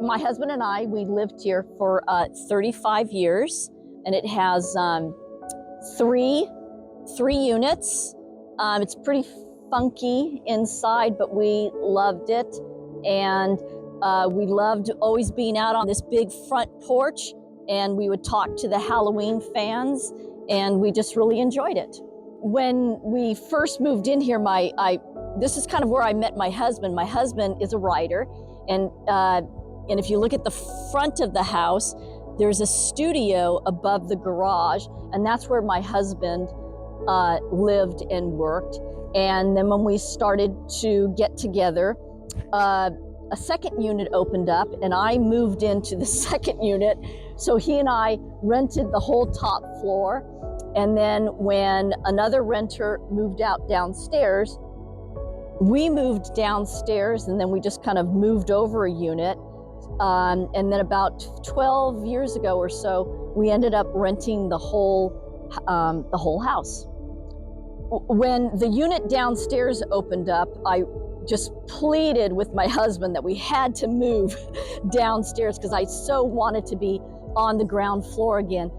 My husband and I, we lived here for 35 years, and it has three units. It's pretty funky inside, but we loved it. And we loved always being out on this big front porch, and we would talk to the Halloween fans, and we just really enjoyed it. When we first moved in here, this is kind of where I met my husband. My husband is a writer, and if you look at the front of the house, there's a studio above the garage, and that's where my husband lived and worked. And then when we started to get together, a second unit opened up, and I moved into the second unit. So he and I rented the whole top floor. And then when another renter moved out downstairs, we moved downstairs, and then we just kind of moved over a unit. And then about 12 years ago or so, we ended up renting the whole house. When the unit downstairs opened up, I just pleaded with my husband that we had to move downstairs because I so wanted to be on the ground floor again,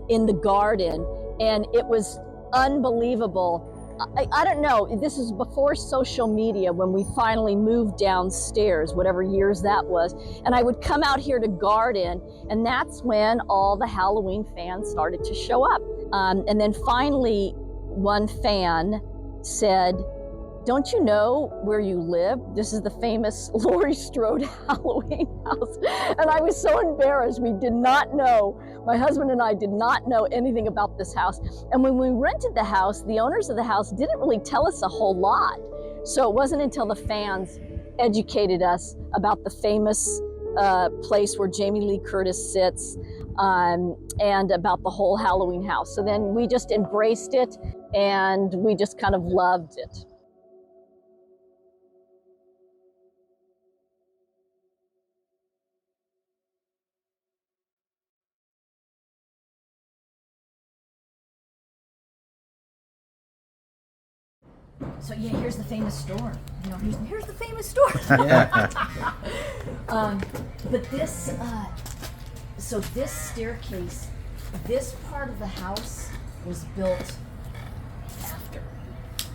in the garden. And it was unbelievable. I don't know, this is before social media when we finally moved downstairs, whatever years that was. And I would come out here to garden, and that's when all the Halloween fans started to show up. And then finally, one fan said, "Don't you know where you live? This is the famous Laurie Strode Halloween house." And I was so embarrassed. We did not know, my husband and I did not know anything about this house. And when we rented the house, the owners of the house didn't really tell us a whole lot. So it wasn't until the fans educated us about the famous place where Jamie Lee Curtis sits, and about the whole Halloween house. So then we just embraced it, and we just kind of loved it. So yeah, here's the famous store. You know, here's the famous store. Yeah. But this, so this staircase, this part of the house was built after.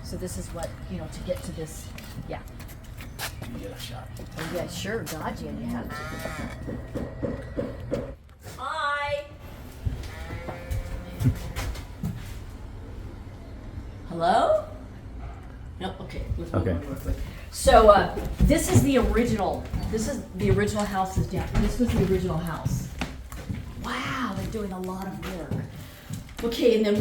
So this is what, you know, to get to this, yeah. Get a shot. Oh yeah, sure, God, yeah, you have to. Hi. Hello? No, okay. Okay. So this is the original. This is the original house is down. This was the original house. Wow, they're doing a lot of work. Okay, and then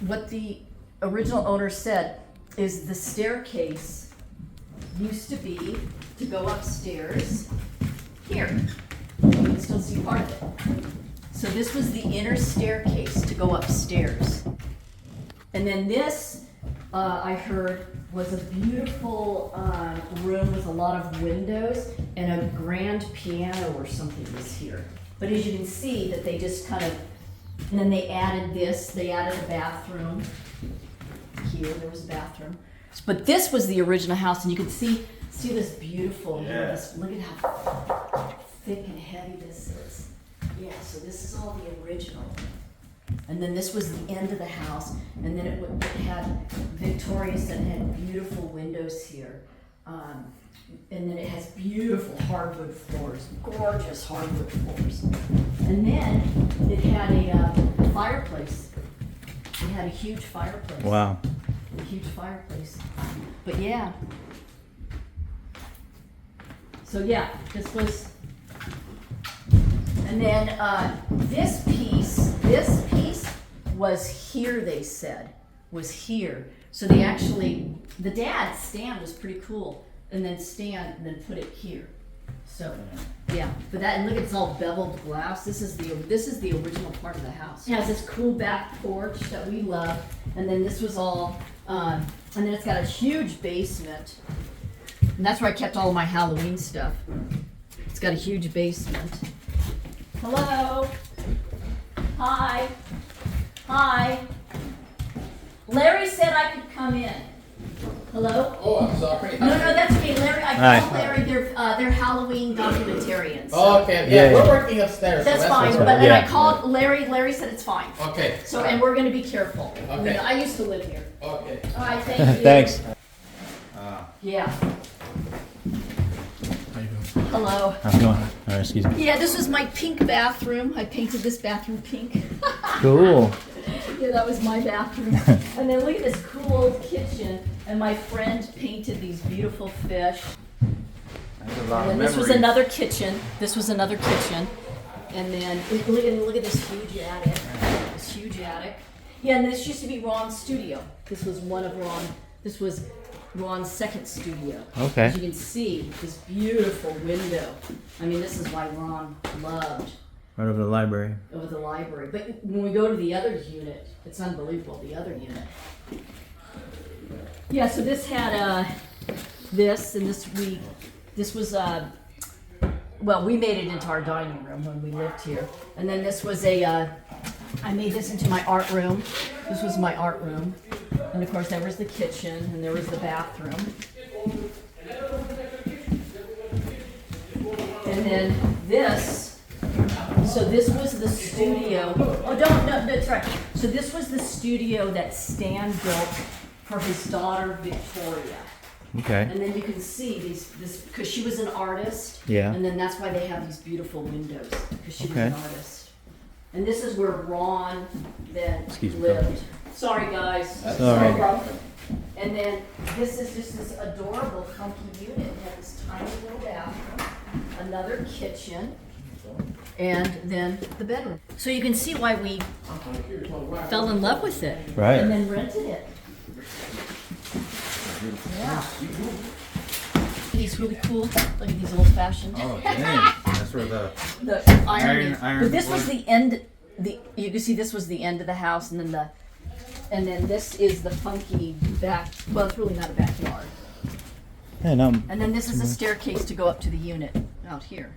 what the original owner said is the staircase used to be to go upstairs here. You can still see part of it. So this was the inner staircase to go upstairs. And then this, I heard, was a beautiful room with a lot of windows, and a grand piano or something was here. But as you can see that they just kind of, and then they added this, they added a bathroom. Here, there was a bathroom. But this was the original house, and you can see this beautiful, look at how thick and heavy this is. Yeah, so this is all the original. And then this was the end of the house, and then it had Victorious and had beautiful windows here. And then it has beautiful hardwood floors, gorgeous hardwood floors. And then it had a fireplace. It had a huge fireplace. Wow. A huge fireplace. But yeah. So yeah, this was, and then this piece was here, they said, was here. So they actually, the dad's stand was pretty cool, and then put it here. So yeah, but that, and look, it's all beveled glass. This is the original part of the house. It has this cool back porch that we love, and then this was all, and then it's got a huge basement, and that's where I kept all of my Halloween stuff. It's got a huge basement. Hello. Hi. Hi. Larry said I could come in. Hello? Oh, I'm sorry. No, that's me, Larry. I Hi. called Larry. They're Halloween documentarians. Oh, okay, Yeah, we're yeah. working upstairs. That's so fine. what's But right. and Yeah. I called Larry. Larry said it's fine. Okay. So and we're gonna be careful. Okay. I used to live here. Okay. All right, thank you. Thanks. Yeah. How you doing? Hello. How's it going? All right, excuse me. Yeah, this was my pink bathroom. I painted this bathroom pink. Cool. Yeah, that was my bathroom. And then look at this cool old kitchen. And my friend painted these beautiful fish. That's a lot And then this was another kitchen. This was another kitchen. And then look at this huge attic. This huge attic. Yeah, and this used to be Ron's studio. This was this was Ron's second studio. Okay. As you can see, this beautiful window. I mean, this is why Ron loved Right over the library. over the library. But when we go to the other unit, it's unbelievable, the other unit. Yeah, so this had this, and this was well, we made it into our dining room when we lived here. And then this was I made this into my art room. This was my art room. And of course there was the kitchen, and there was the bathroom. And then so this was the studio. Oh, no, that's right. So this was the studio that Stan built for his daughter Victoria. Okay. And then you can see this because she was an artist. Yeah. And then that's why they have these beautiful windows, because she was Okay. an artist. And this is where Ron then Excuse me. lived. Sorry, guys. Sorry. And then this is just this adorable, funky unit. It had this tiny little bathroom, another kitchen, and then the bedroom. So you can see why we fell in love with it. Right. And then rented it. Yeah. These really cool. Look at these old fashioned. Oh, dang. That's where the... The iron. Iron But this was wood. the end. You can see this was the end of the house, and then this is the funky back. Well, it's really not a backyard. And And then this is a staircase to go up to the unit out here.